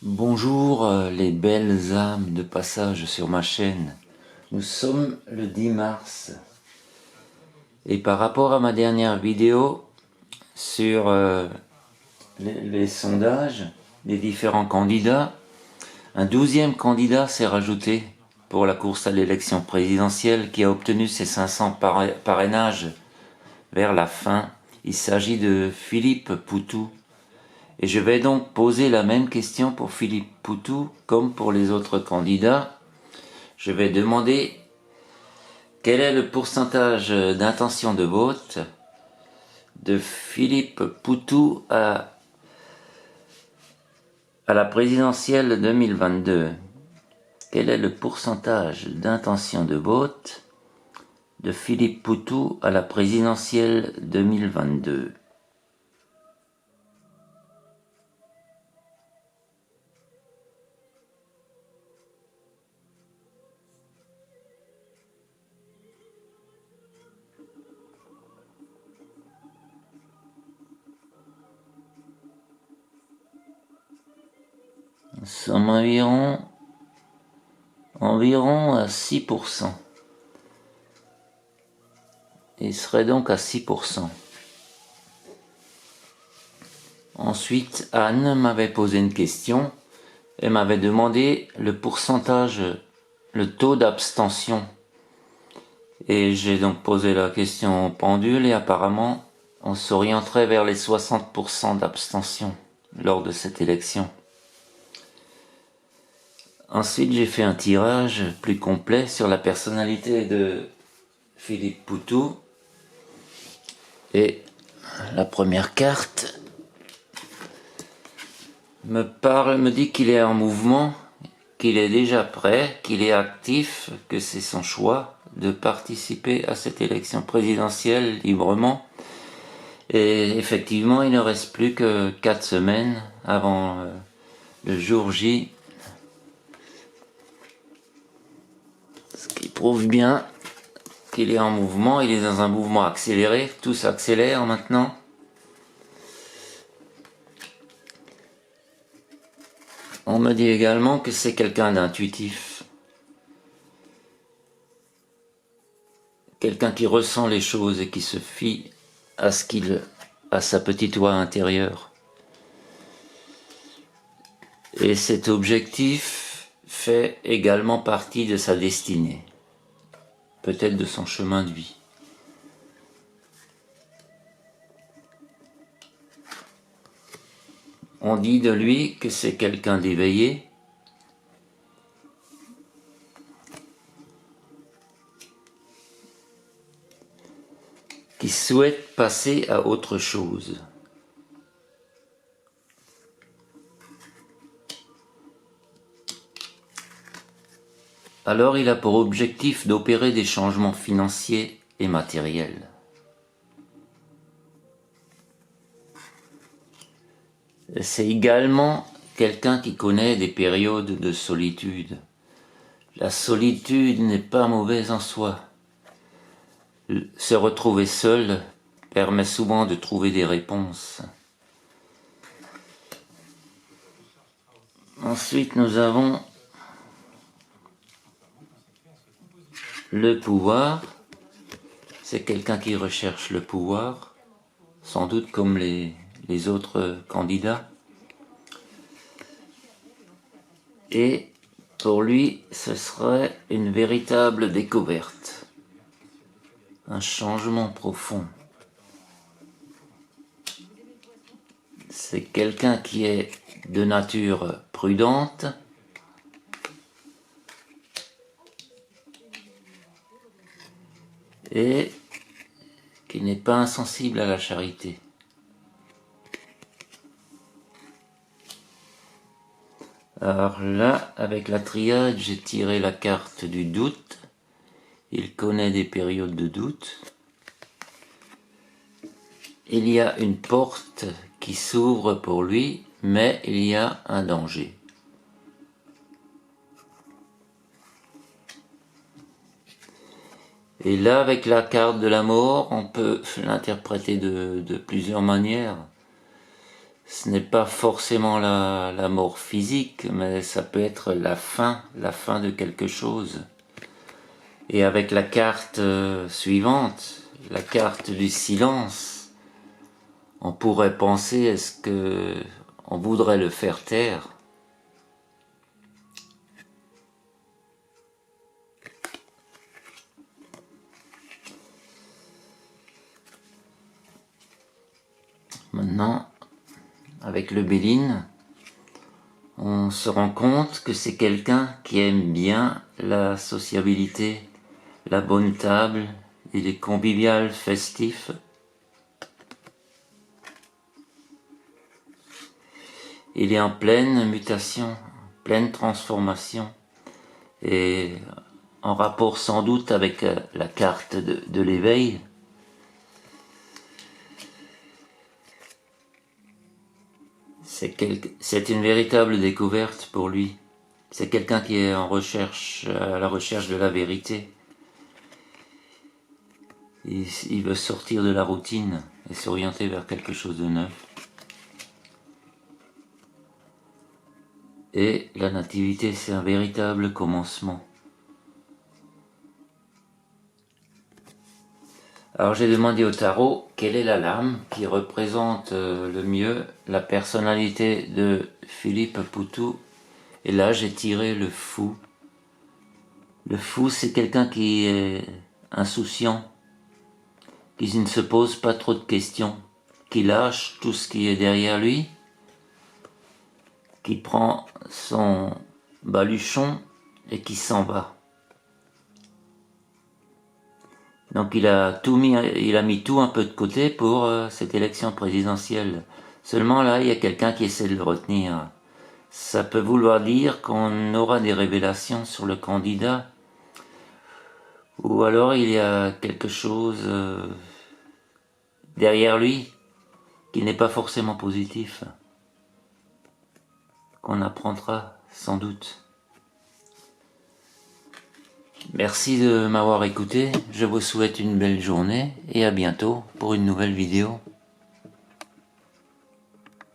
Bonjour les belles âmes de passage sur ma chaîne. Nous sommes le 10 mars. Et par rapport à ma dernière vidéo sur les sondages des différents candidats, un 12e candidat s'est rajouté pour la course à l'élection présidentielle qui a obtenu ses 500 parrainages vers la fin. Il s'agit de Philippe Poutou. Et je vais donc poser la même question pour Philippe Poutou comme pour les autres candidats. Je vais demander quel est le pourcentage d'intention de vote de Philippe Poutou à la présidentielle 2022. Quel est le pourcentage d'intention de vote de Philippe Poutou à la présidentielle 2022? Nous sommes environ à 6%. Il serait donc à 6%. Ensuite, Anne m'avait posé une question. Elle m'avait demandé le pourcentage, le taux d'abstention. Et j'ai donc posé la question au pendule et apparemment, on s'orienterait vers les 60% d'abstention lors de cette élection. Ensuite, j'ai fait un tirage plus complet sur la personnalité de Philippe Poutou. Et la première carte me dit qu'il est en mouvement, qu'il est déjà prêt, qu'il est actif, que c'est son choix de participer à cette élection présidentielle librement. Et effectivement, il ne reste plus que 4 semaines avant le jour J. Ce qui prouve bien qu'il est en mouvement, il est dans un mouvement accéléré, tout s'accélère maintenant. On me dit également que c'est quelqu'un d'intuitif. Quelqu'un qui ressent les choses et qui se fie à sa petite voix intérieure. Et cet objectif fait également partie de sa destinée, peut-être de son chemin de vie. On dit de lui que c'est quelqu'un d'éveillé, qui souhaite passer à autre chose. Alors il a pour objectif d'opérer des changements financiers et matériels. C'est également quelqu'un qui connaît des périodes de solitude. La solitude n'est pas mauvaise en soi. Se retrouver seul permet souvent de trouver des réponses. Ensuite, nous avons le pouvoir. C'est quelqu'un qui recherche le pouvoir, sans doute comme les autres candidats. Et pour lui, ce serait une véritable découverte, un changement profond. C'est quelqu'un qui est de nature prudente, et qui n'est pas insensible à la charité. Alors là, avec la triade, j'ai tiré la carte du doute. Il connaît des périodes de doute. Il y a une porte qui s'ouvre pour lui, mais il y a un danger. Et là, avec la carte de la mort, on peut l'interpréter de plusieurs manières. ce n'est pas forcément la mort physique, mais ça peut être la fin de quelque chose. Et avec la carte suivante, la carte du silence, on pourrait penser, est-ce que on voudrait le faire taire? Maintenant, avec le Béline, on se rend compte que c'est quelqu'un qui aime bien la sociabilité, la bonne table, il est convivial, festif. Il est en pleine mutation, pleine transformation, et en rapport sans doute avec la carte de l'éveil. C'est une véritable découverte pour lui. C'est quelqu'un qui est à la recherche de la vérité. Il veut sortir de la routine et s'orienter vers quelque chose de neuf. Et la nativité, c'est un véritable commencement. Alors j'ai demandé au tarot quelle est la lame qui représente le mieux la personnalité de Philippe Poutou. Et là j'ai tiré le fou. Le fou, c'est quelqu'un qui est insouciant, qui ne se pose pas trop de questions, qui lâche tout ce qui est derrière lui, qui prend son baluchon et qui s'en va. Donc il a mis tout un peu de côté pour cette élection présidentielle. Seulement là, il y a quelqu'un qui essaie de le retenir. Ça peut vouloir dire qu'on aura des révélations sur le candidat, ou alors il y a quelque chose derrière lui qui n'est pas forcément positif, qu'on apprendra sans doute. Merci de m'avoir écouté, je vous souhaite une belle journée et à bientôt pour une nouvelle vidéo.